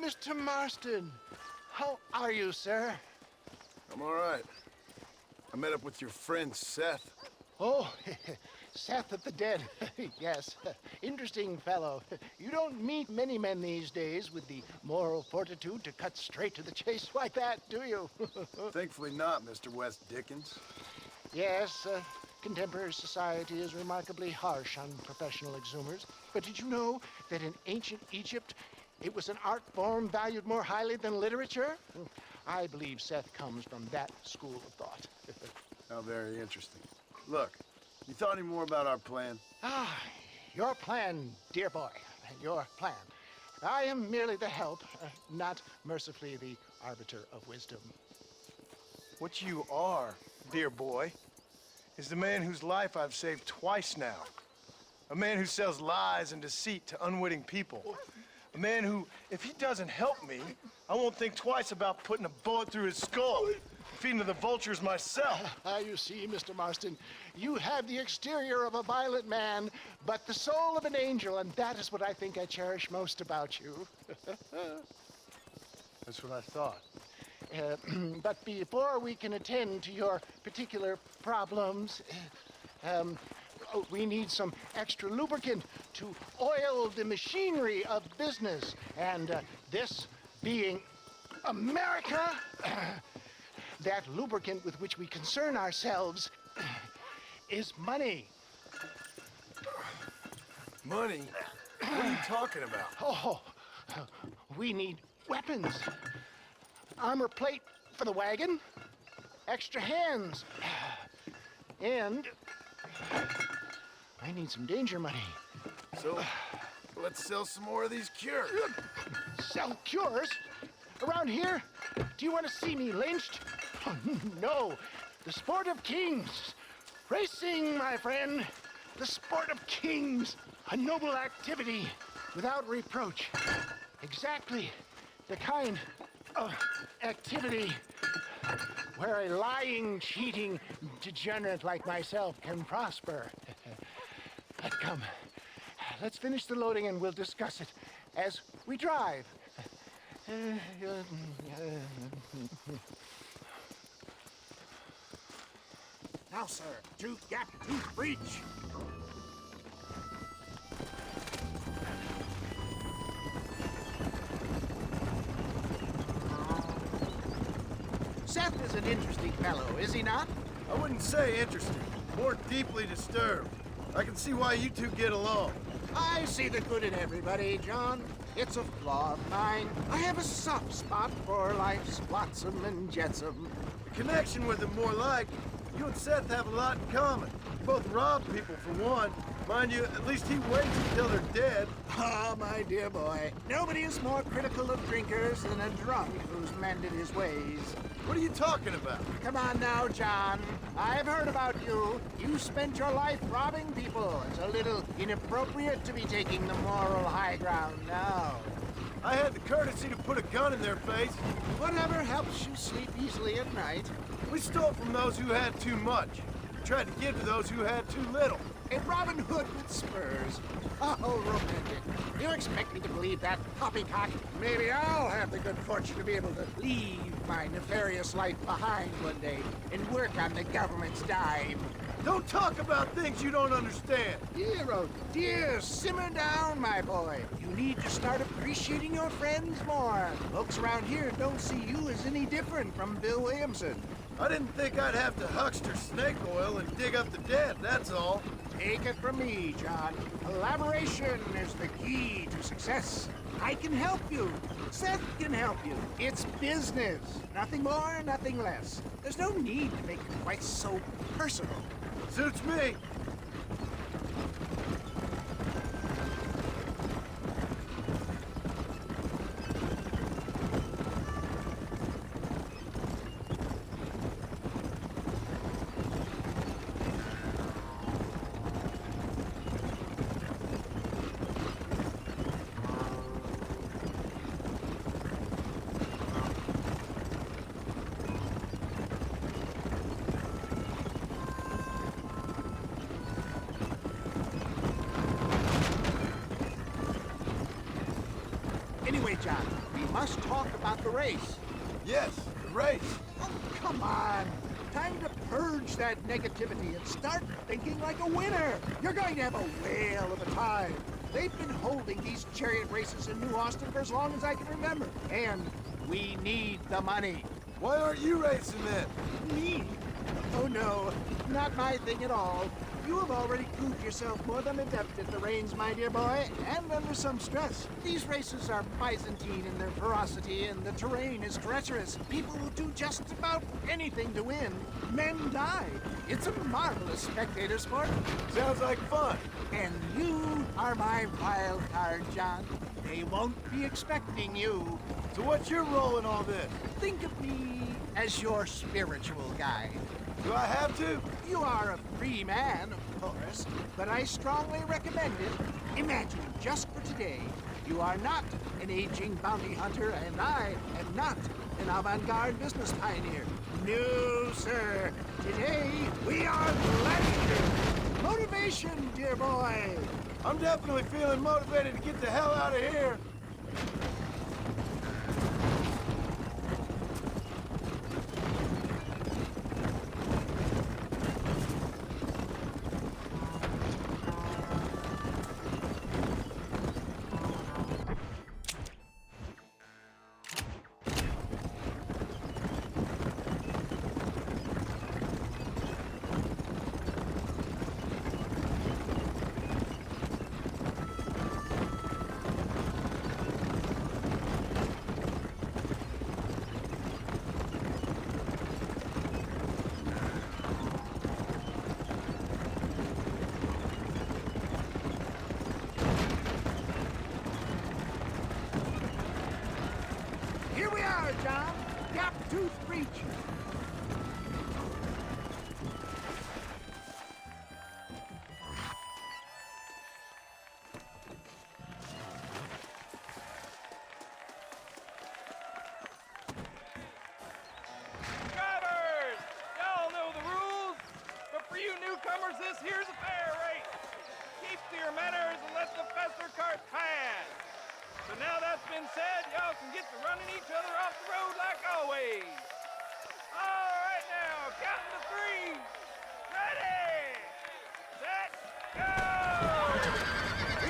Mr. Marston. How are you, sir? I'm all right. I met up with your friend, Seth. Oh, Seth of the Dead. Yes, interesting fellow. You don't meet many men these days with the moral fortitude to cut straight to the chase like that, do you? Thankfully not, Mr. West Dickens. Yes, contemporary society is remarkably harsh on professional exhumers. But did you know that in ancient Egypt, it was an art form valued more highly than literature? I believe Seth comes from that school of thought. How very interesting. Look, you thought any more about our plan? Ah, your plan, dear boy, your plan. I am merely the help, not mercifully the arbiter of wisdom. What you are, dear boy, is the man whose life I've saved twice now. A man who sells lies and deceit to unwitting people. A man who, if he doesn't help me, I won't think twice about putting a bullet through his skull, feeding to the vultures myself. You see, Mr. Marston, you have the exterior of a violent man, but the soul of an angel, and that is what I think I cherish most about you. That's what I thought. But before we can attend to your particular problems, we need some extra lubricant to oil the machinery of business. And this being America, that lubricant with which we concern ourselves is money. Money? What are you talking about? Oh, we need weapons. Armor plate for the wagon, extra hands, and I need some danger money. So, let's sell some more of these cures. Sell cures? Around here? Do you want to see me lynched? Oh, no, the sport of kings. Racing, my friend, the sport of kings. A noble activity without reproach. Exactly the kind of activity where a lying, cheating degenerate like myself can prosper. But come, let's finish the loading and we'll discuss it as we drive. Now, sir, to gap to breach. Seth is an interesting fellow, is he not? I wouldn't say interesting, more deeply disturbed. I can see why you two get along. I see the good in everybody, John. It's a flaw of mine. I have a soft spot for life's flotsam and jetsam. The connection with him more like, you and Seth have a lot in common. You both rob people for one. Mind you, at least he waits until they're dead. Ah, my dear boy, nobody is more critical of drinkers than a drunk who's mended his ways. What are you talking about? Come on now, John. I've heard about you. You spent your life robbing people. It's a little inappropriate to be taking the moral high ground now. I had the courtesy to put a gun in their face. Whatever helps you sleep easily at night. We stole from those who had too much. We tried to give to those who had too little. A Robin Hood with spurs. Oh, romantic. You expect me to believe that poppycock? Maybe I'll have the good fortune to be able to leave my nefarious life behind one day and work on the government's dime. Don't talk about things you don't understand. Dear, oh dear, simmer down, my boy. You need to start appreciating your friends more. Folks around here don't see you as any different from Bill Williamson. I didn't think I'd have to huckster snake oil and dig up the dead, that's all. Take it from me, John. Collaboration is the key to success. I can help you. Seth can help you. It's business. Nothing more, nothing less. There's no need to make it quite so personal. Suits me. must talk about the race. Yes, the race. Oh, come on. Time to purge that negativity and start thinking like a winner. You're going to have a whale of a time. They've been holding these chariot races in New Austin for as long as I can remember. And we need the money. Why aren't you racing then? Me? Oh no, not my thing at all. You have already proved yourself more than adept at the reins, my dear boy, and under some stress. These races are Byzantine in their ferocity, and the terrain is treacherous. People will do just about anything to win. Men die. It's a marvelous spectator sport. Sounds like fun. And you are my wild card, John. They won't be expecting you. So what's your role in all this? Think of me as your spiritual guide. Do I have to? You are a free man, of course, but I strongly recommend it. Imagine, just for today, you are not an aging bounty hunter, and I am not an avant-garde business pioneer. No, sir. Today, we are gladiators. Motivation, dear boy. I'm definitely feeling motivated to get the hell out of here. Here we are, John. Gap Tooth Breach. Drivers! Y'all know the rules, but for you newcomers, this here's a fair race. Keep to your manners and let the faster cart pass. So now that's been said, y'all can get to running each other off the road like always. All right now, counting to three. Ready, set, go!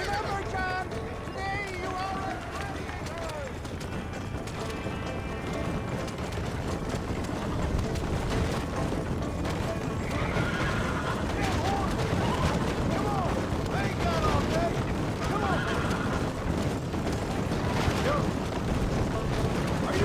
Remember, John, today you are a gladiator. I ain't got all day. Come on. Yo. Are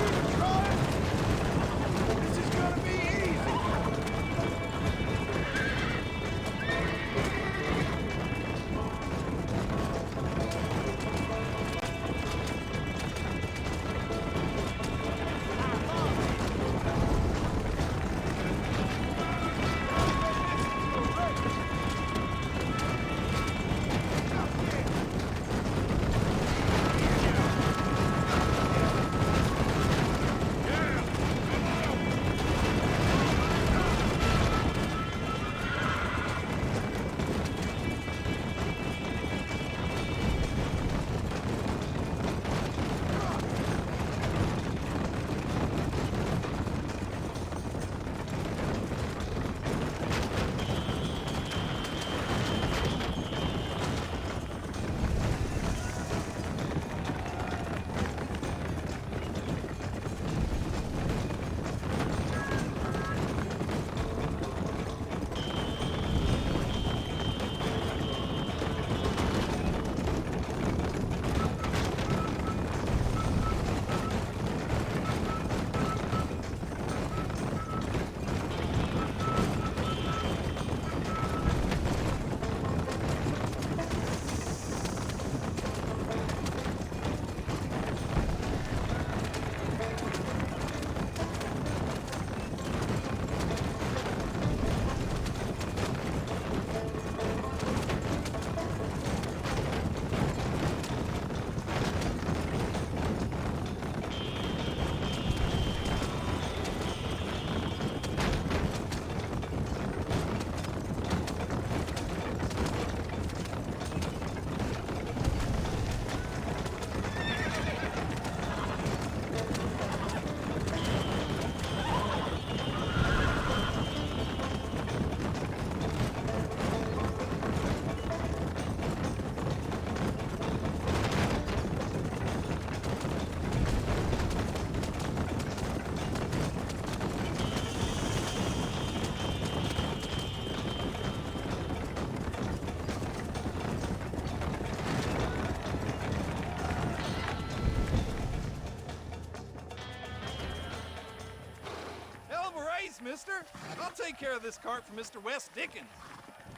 mister. I'll take care of this cart for Mr. Wes Dickens.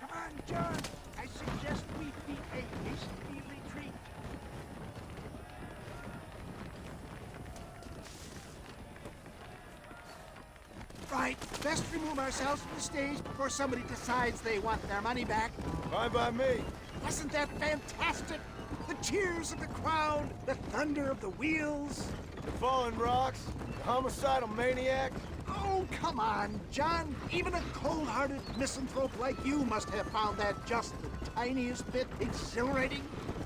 Come on, John. I suggest we beat a hasty retreat. Right, best remove ourselves from the stage before somebody decides they want their money back. Fine by me. Wasn't that fantastic? The cheers of the crowd, the thunder of the wheels. The falling rocks, the homicidal maniac. Oh, come on, John. Even a cold-hearted misanthrope like you must have found that just the tiniest bit exhilarating.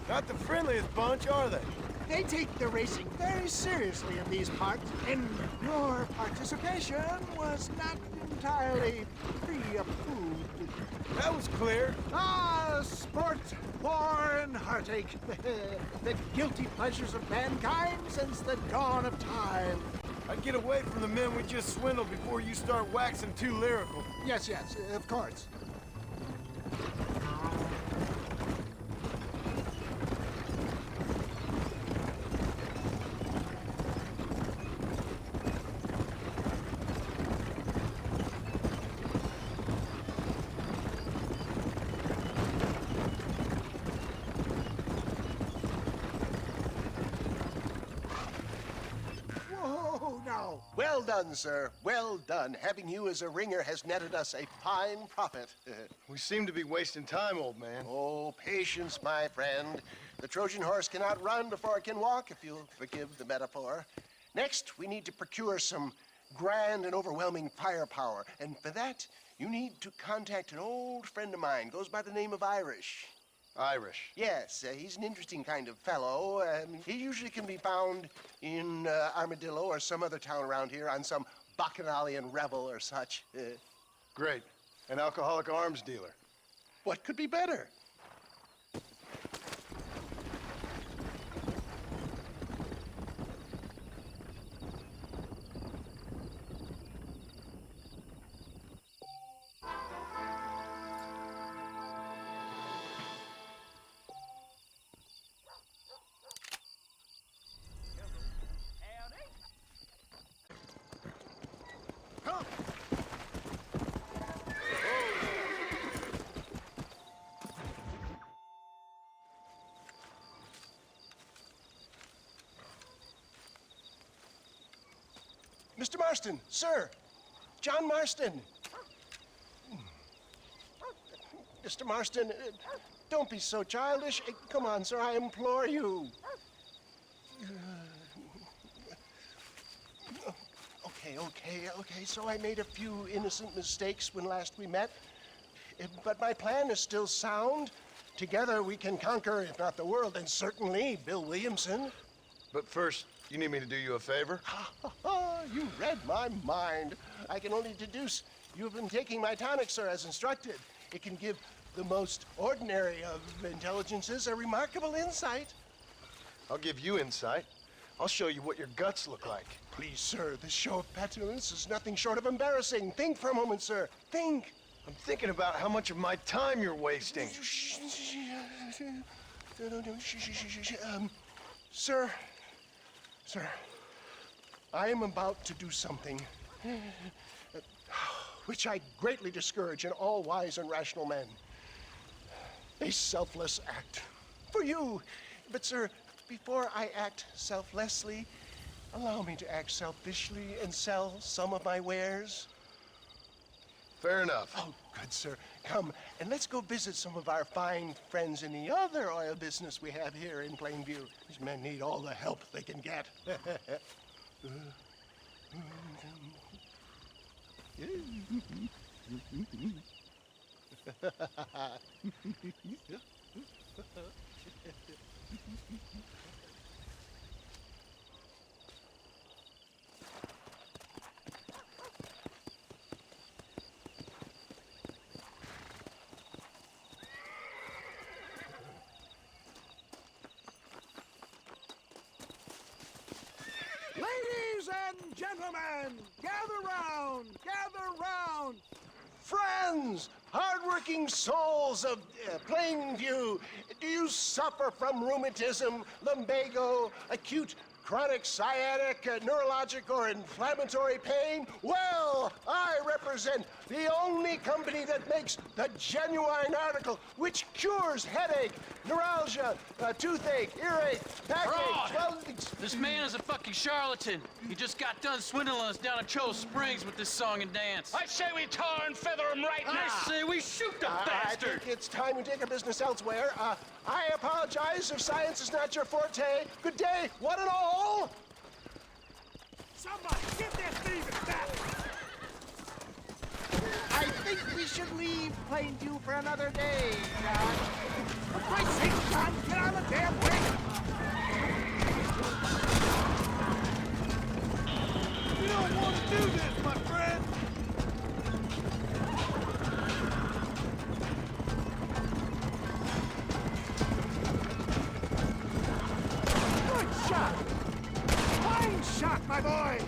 Not the friendliest bunch, are they? They take the racing very seriously in these parts, and your participation was not entirely pre-approved. That was clear. Ah, sport, war, and heartache. The guilty pleasures of mankind since the dawn of time. I'd get away from the men we just swindled before you start waxing too lyrical. Yes, of course. Whoa, now. Well done, sir. Well done. Having you as a ringer has netted us a fine profit. We seem to be wasting time, old man. Oh, patience, my friend. The Trojan horse cannot run before it can walk, if you'll forgive the metaphor. Next, we need to procure some grand and overwhelming firepower. And for that, you need to contact an old friend of mine. Goes by the name of Irish. Irish. Yes, he's an interesting kind of fellow. He usually can be found in Armadillo or some other town around here on some bacchanalian revel or such. Great. An alcoholic arms dealer. What could be better? Mr. Marston, sir. John Marston. Mr. Marston, don't be so childish. Come on, sir, I implore you. Okay. So I made a few innocent mistakes when last we met. But my plan is still sound. Together we can conquer, if not the world, then certainly Bill Williamson. But first, you need me to do you a favor? You read my mind. I can only deduce you have been taking my tonic, sir, as instructed. It can give the most ordinary of intelligences a remarkable insight. I'll give you insight. I'll show you what your guts look like. Please, sir, this show of petulance is nothing short of embarrassing. Think for a moment, sir. Think. I'm thinking about how much of my time you're wasting. Sir, I am about to do something which I greatly discourage in all wise and rational men. A selfless act for you. But, sir, before I act selflessly, allow me to act selfishly and sell some of my wares. Fair enough. Oh, good, sir. Come, and let's go visit some of our fine friends in the other oil business we have here in Plainview. These men need all the help they can get. Ladies and gentlemen, gather round. Friends, hardworking souls of Plainview, do you suffer from rheumatism, lumbago, acute chronic sciatic, neurologic, or inflammatory pain? Well, I represent the only company that makes the genuine article which cures headache, neuralgia, toothache, earache, backache, Fraud! well, This man is a fucking charlatan. He just got done swindling us down at Cho Springs with this song and dance. I say we tar and feather him right now. I say we shoot the I bastard. think it's time we take our business elsewhere. I apologize if science is not your forte. Good day, one and all. Somebody, get that thieving back! I think we should leave Plainview for another day, John. For Christ's sake, John, get on the damn ring! You don't want to do this, my friend! Good shot! Fine shot, my boy!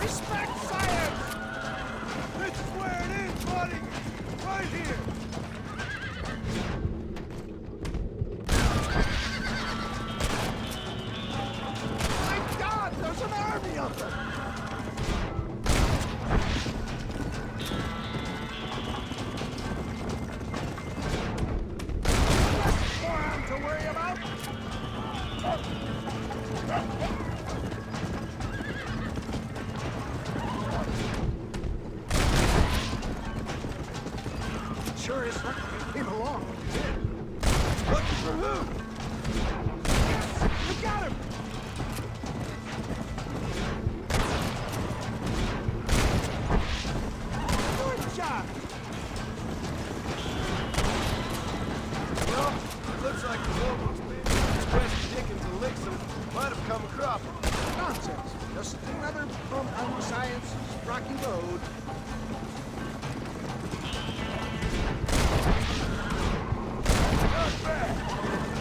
Respect science! This is where it is, buddy! Right here! My God, there's an army of them! Moron to worry about! Sure is lucky you came along. Looking for who? You got him! Good job! Well, it looks like the locals, man. West Dickens and Lixon might have come a cropper. Nonsense. Just another bump on Science's rocky road. Not bad.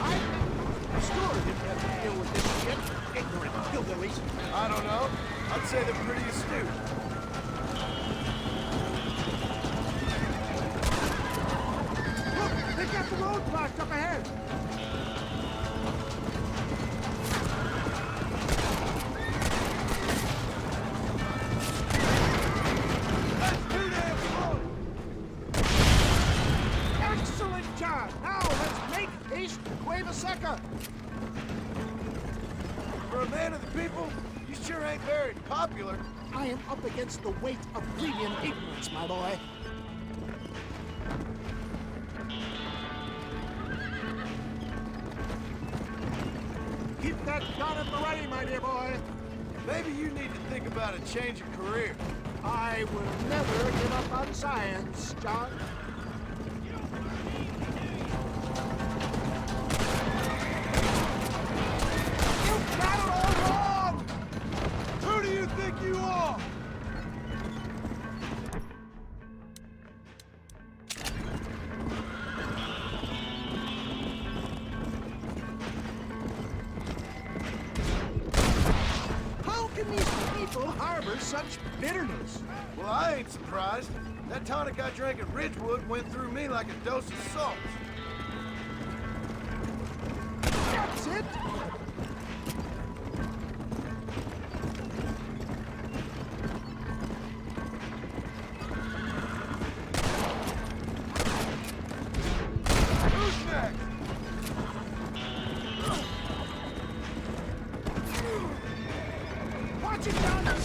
I think the store didn't have to deal with this shit. Ignorant hillbillies. I don't know. I'd say they're pretty astute. Look, they've got the road blocked up ahead. That's too damn slow. Excellent job. Now let's make haste Cueva-Seca. For a man of the people, you sure ain't very popular. I am up against the weight of plebeian ignorance, my boy. Keep that gun at the ready, my dear boy. Maybe you need to think about a change of career. I will never give up on science, John. You got it all wrong! Who do you think you are? How can these people harbor such bitterness? Well, I ain't surprised. That tonic I drank at Ridgewood went through me like a dose of salt. That's it. Who's next? Watch it down there.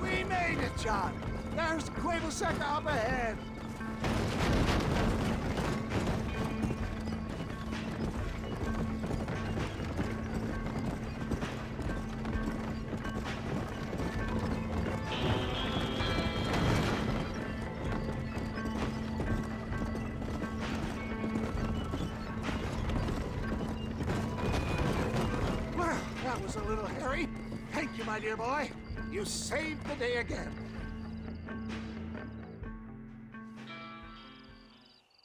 We made it, John. There's Cuevo up ahead. Well, that was a little hairy. Thank you, my dear boy. You saved the day again.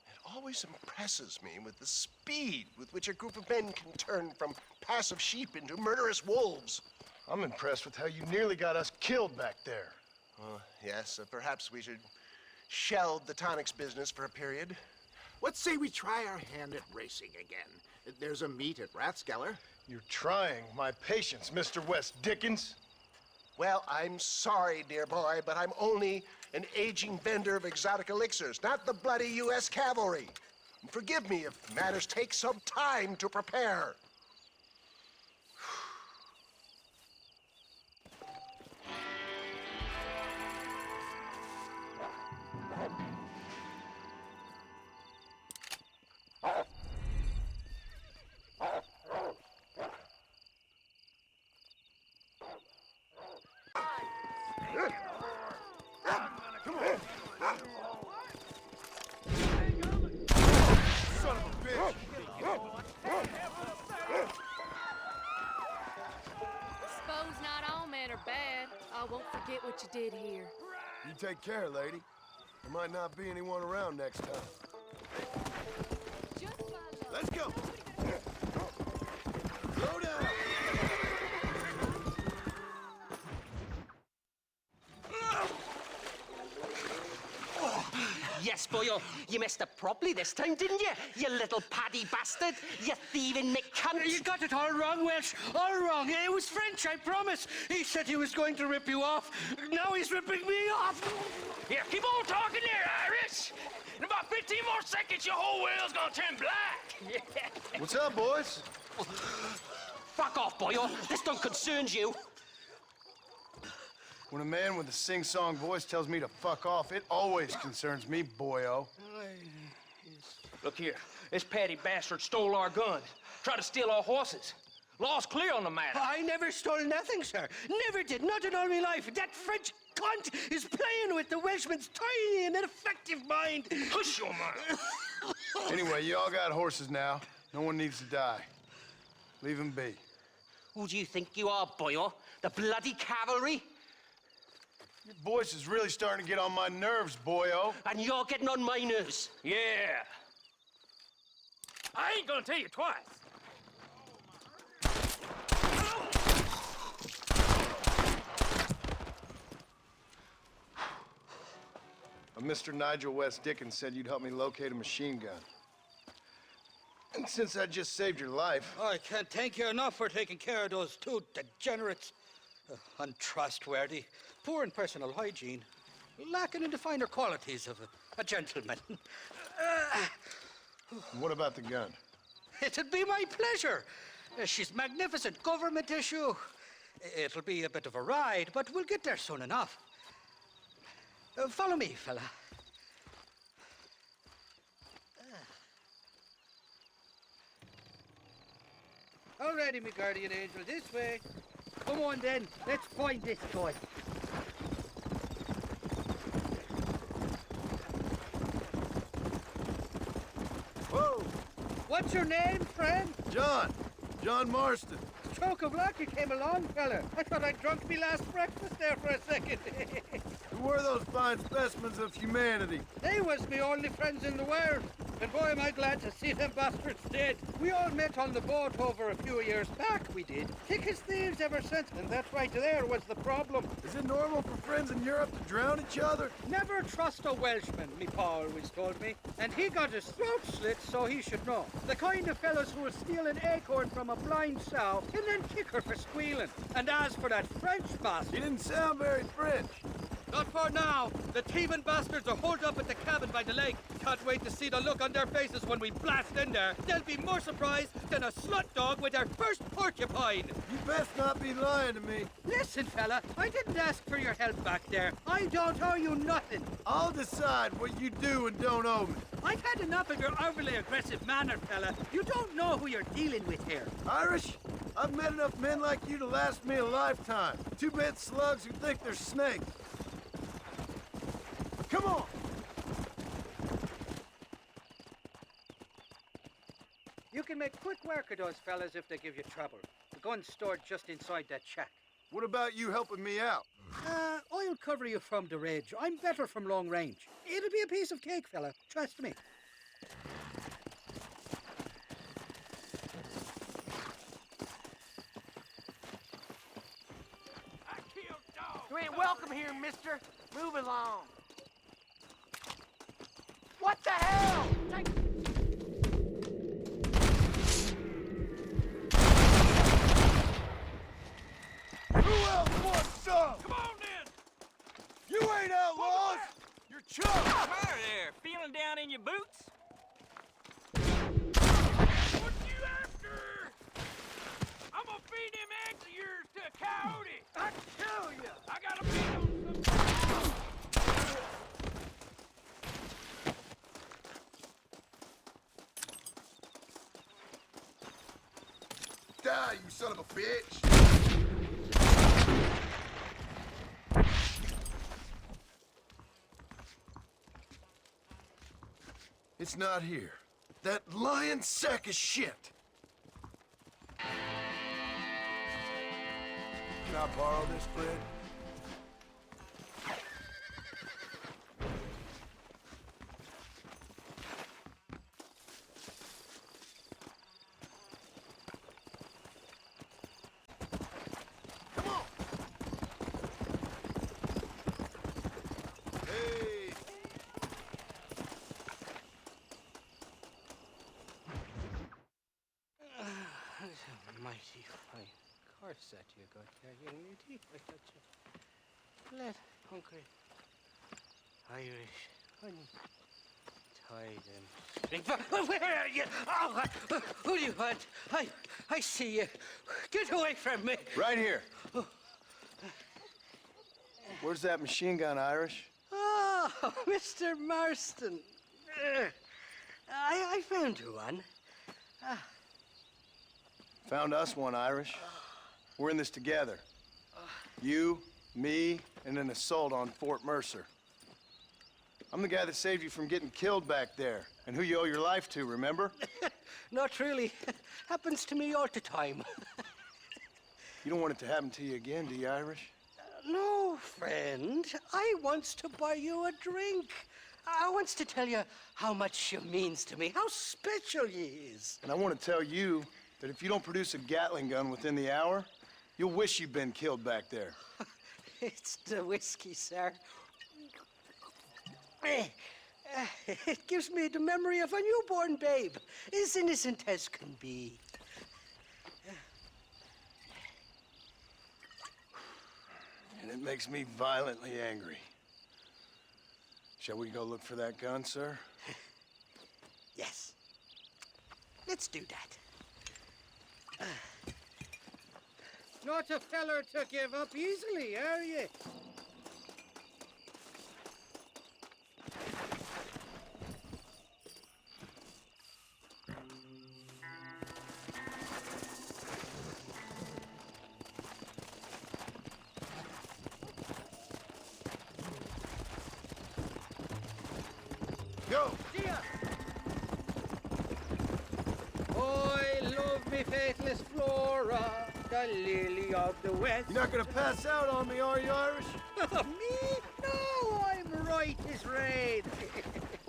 It always impresses me with the speed with which a group of men can turn from passive sheep into murderous wolves. I'm impressed with how you nearly got us killed back there. Yes, perhaps we should shelve the tonics business for a period. Let's say we try our hand at racing again. There's a meet at Rathskeller. You're trying my patience, Mr. West Dickens. Well, I'm sorry, dear boy, but I'm only an aging vendor of exotic elixirs, not the bloody U.S. cavalry. Forgive me if matters take some time to prepare. Suppose not all men are bad. I won't forget what you did here. You take care, lady. There might not be anyone around next time. Let's go. Slow down. Yes, boyo, you messed up properly this time, didn't you? You little paddy bastard. You thieving McCunt. You got it all wrong, Welsh. All wrong. It was French, I promise. He said he was going to rip you off. Now he's ripping me off. Here, keep on talking there, Irish. In about 15 more seconds, your whole world's gonna turn black. What's up, boys? Fuck off, boyo. This don't concern you. When a man with a sing-song voice tells me to fuck off, it always concerns me, boyo. Look here, this petty bastard stole our guns, tried to steal our horses. Law's clear on the matter. I never stole nothing, sir. Never did. Not in all my life. That French cunt is playing with the Welshman's tiny and ineffective mind. Hush your mouth. Anyway, you all got horses now. No one needs to die. Leave them be. Who do you think you are, boyo? The bloody cavalry? Your voice is really starting to get on my nerves, boyo. And you're getting on my nerves. Yeah. I ain't gonna tell you twice. Mr. Nigel West Dickens said you'd help me locate a machine gun. And since I just saved your life... I can't thank you enough for taking care of those two degenerates. Untrustworthy, poor in personal hygiene, lacking in the finer qualities of a gentleman. What about the gun? It'd be my pleasure. She's magnificent, government issue. It'll be a bit of a ride, but we'll get there soon enough. Follow me, fella. All righty, me guardian angel, this way. Come on then, let's find this toy. Whoa! What's your name, friend? John Marston. Stroke of luck you came along, fella. I thought I'd drunk me last breakfast there for a second. Who were those fine specimens of humanity? They was me only friends in the world. and boy, am I glad to see them bastards dead. We all met on the boat over a few years back, we did. Thick as thieves ever since, and that right there was the problem. Is it normal for friends in Europe to drown each other? Never trust a Welshman, me pa always told me. And he got his throat slit, so he should know. The kind of fellas who will steal an acorn from a blind sow and then kick her for squealing. And as for that French bastard... He didn't sound very French. Not for now. The thieving bastards are holed up at the cabin by the lake. Can't wait to see the look on their faces when we blast in there. They'll be more surprised than a slut dog with their first porcupine. You best not be lying to me. Listen, fella, I didn't ask for your help back there. I don't owe you nothing. I'll decide what you do and don't owe me. I've had enough of your overly aggressive manner, fella. You don't know who you're dealing with here. Irish, I've met enough men like you to last me a lifetime. Two-bit slugs who think they're snakes. Come on! You can make quick work of those fellas if they give you trouble. The gun's stored just inside that shack. What about you helping me out? I'll cover you from the ridge. I'm better from long range. It'll be a piece of cake, fella. Trust me. I killed dogs. You ain't welcome here, mister. Move along. What the hell? Who else wants some? Come on then. You ain't outlaws! You're chumps! What's the matter there? Feeling down in your boots? What you after? I'm gonna feed them eggs of yours to a coyote. I tell you. I gotta feed them some. Die, you son of a bitch! It's not here. That lying sack of shit! Can I borrow this, Fred? Come on! Hey! Mighty fine corset you got there, young lady. I thought you let hungry Irish honey tie them. Where are you? Oh, who do you want? I see you. Get away from me. Right here. Where's that machine gun, Irish? Oh, Mr. Marston. I found you one. Found us one, Irish. We're in this together. You, me, and an assault on Fort Mercer. I'm the guy that saved you from getting killed back there, and who you owe your life to, remember? Not really. Happens to me all the time. You don't want it to happen to you again, do you, Irish? No, friend. I wants to buy you a drink. I wants to tell you how much you means to me, how special you is. And I want to tell you that if you don't produce a Gatling gun within the hour, you'll wish you'd been killed back there. It's the whiskey, sir. It gives me the memory of a newborn babe, as innocent as can be. And it makes me violently angry. Shall we go look for that gun, sir? Yes. Let's do that. Not a feller to give up easily, are you? Go! See ya! I love me faithless Flora, the lily of the west. You're not gonna pass out on me, are you, Irish? Me? No, I'm right as rain.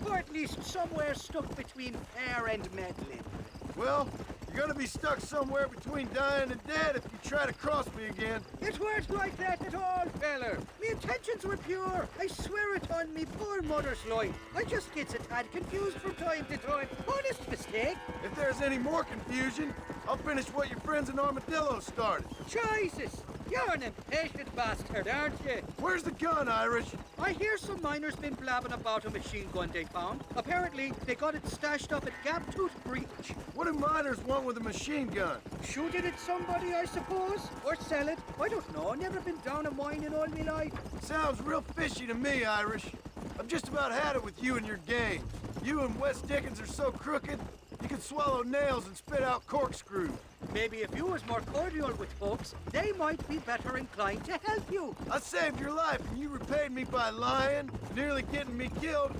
or at least somewhere stuck between fair and meddling. Well, you're gonna be stuck somewhere between dying and dead if you try to cross me again. It weren't like that at all, feller. Me intentions were pure. I swear it on me poor mother's life. I just gets a tad confused from time to time. Honest mistake. If there's any more confusion, I'll finish what your friends in Armadillo started. Jesus! You're an impatient bastard, aren't you? Where's the gun, Irish? I hear some miners been blabbing about a machine gun they found. Apparently, they got it stashed up at Gaptooth Breach. What do miners want with a machine gun? Shoot it at somebody, I suppose? Or sell it? I don't know. Never been down a mine in all my life. Sounds real fishy to me, Irish. I've just about had it with you and your gang. You and Wes Dickens are so crooked, you can swallow nails and spit out corkscrews. Maybe if you was more cordial with folks, they might be better inclined to help you. I saved your life and you repaid me by lying, nearly getting me killed.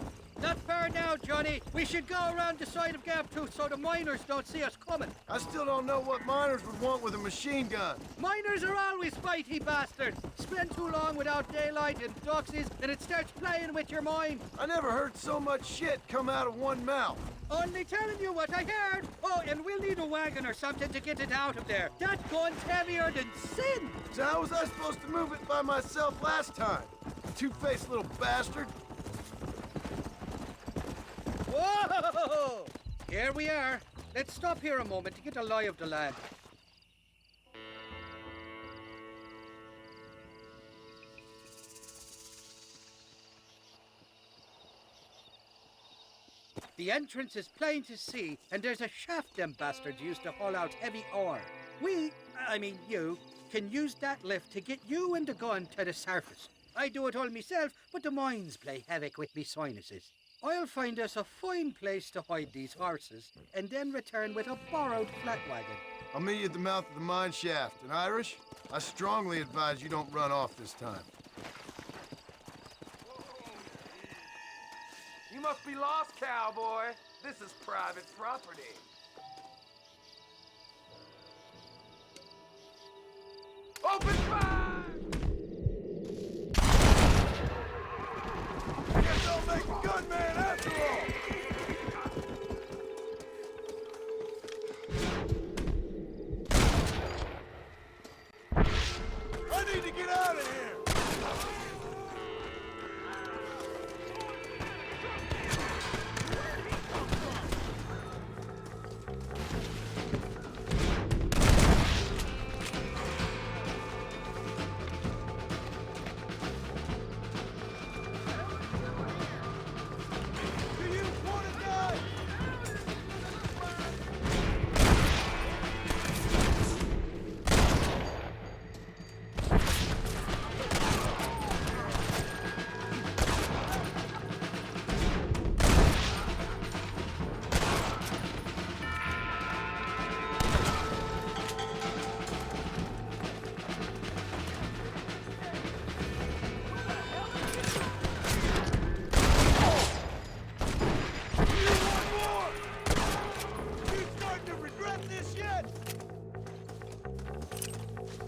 Not fair now, Johnny. We should go around the side of Gaptooth so the miners don't see us coming. I still don't know what miners would want with a machine gun. Miners are always fighty bastards. Spend too long without daylight and doxies, and it starts playing with your mind. I never heard so much shit come out of one mouth. Only telling you what I heard. Oh, and we'll need a wagon or something to get it out of there. That gun's heavier than sin. So how was I supposed to move it by myself last time? Two-faced little bastard. Whoa! Here we are. Let's stop here a moment to get a lie of the land. The entrance is plain to see, and there's a shaft them bastards used to haul out heavy ore. You, can use that lift to get you and the gun to the surface. I do it all myself, but the mines play havoc with me sinuses. I'll find us a fine place to hide these horses, and then return with a borrowed flat wagon. I'll meet you at the mouth of the mine shaft. And Irish, I strongly advise you don't run off this time. You must be lost, cowboy. This is private property. Open fire! Guess I'll make a gunman after all! I need to get out of here!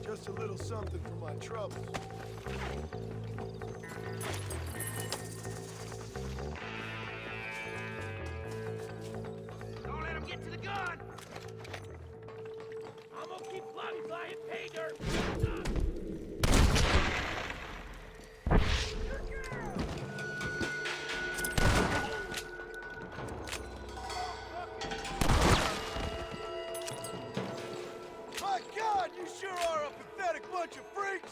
Just a little something for my troubles. Don't let him get to the gun! I'm gonna keep flying pay dirt! My God, you sure are a pathetic bunch of freaks!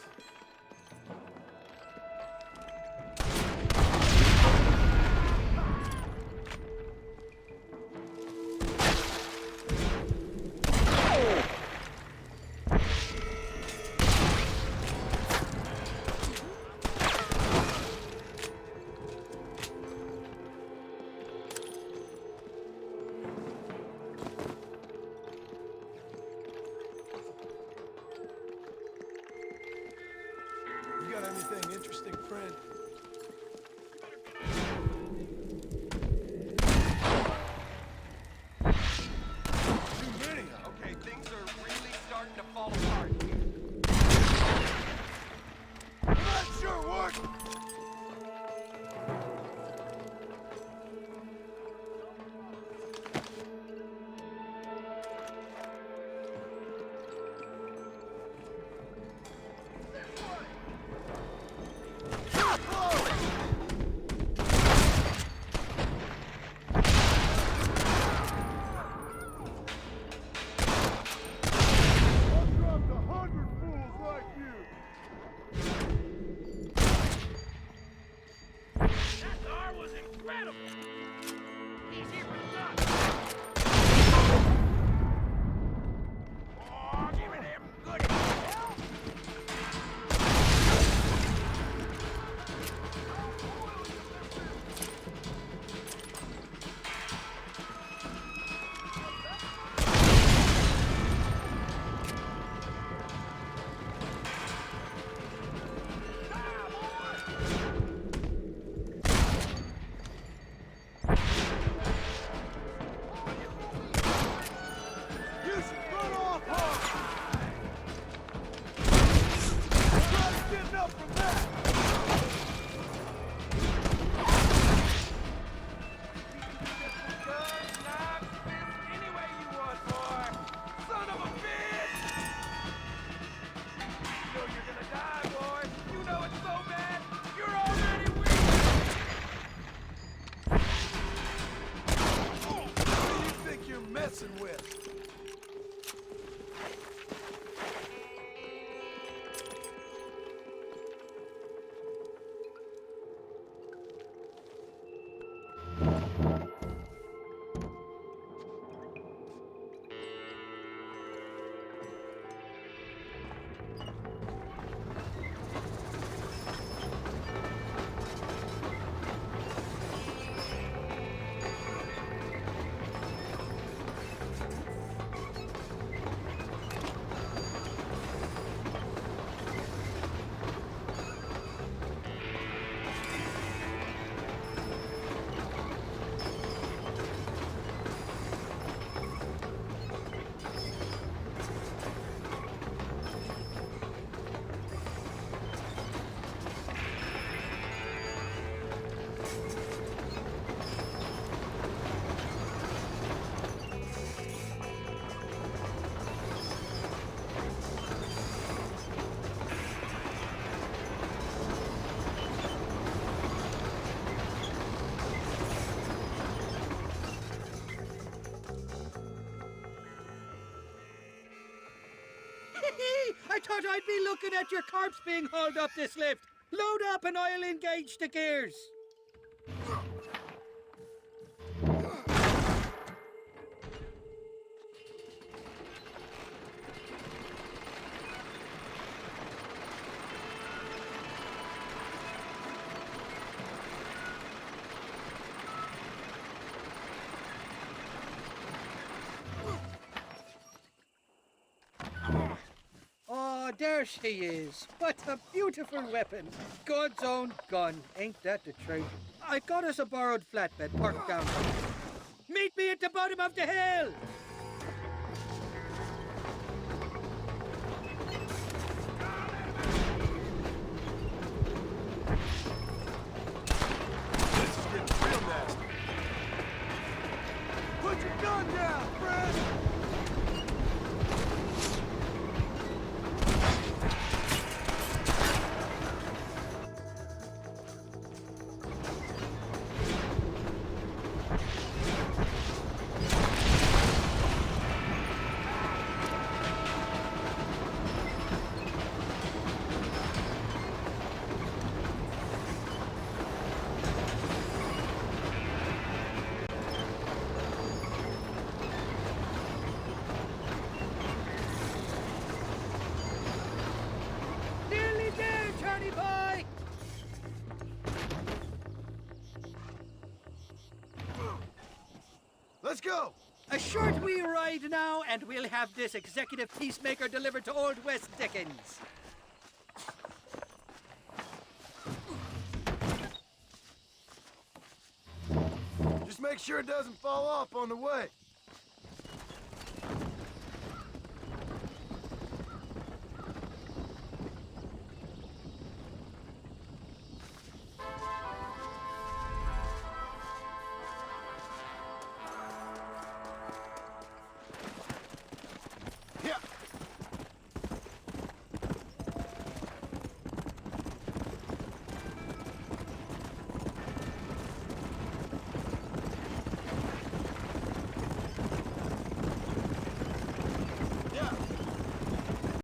You got anything interesting, friend? Too many of them. Okay, things are really starting to fall apart here. That sure worked! I thought I'd be looking at your corpse being hauled up this lift. Load up and I'll engage the gears. Oh, there she is. What a beautiful weapon. God's own gun. Ain't that the truth? I got us a borrowed flatbed parked down. Meet me at the bottom of the hill. This is getting real nasty. Put your gun down, friend! Nearly there, Johnny boy. Let's go! A short wee ride now, and we'll have this executive peacemaker delivered to Old West Dickens. Just make sure it doesn't fall off on the way.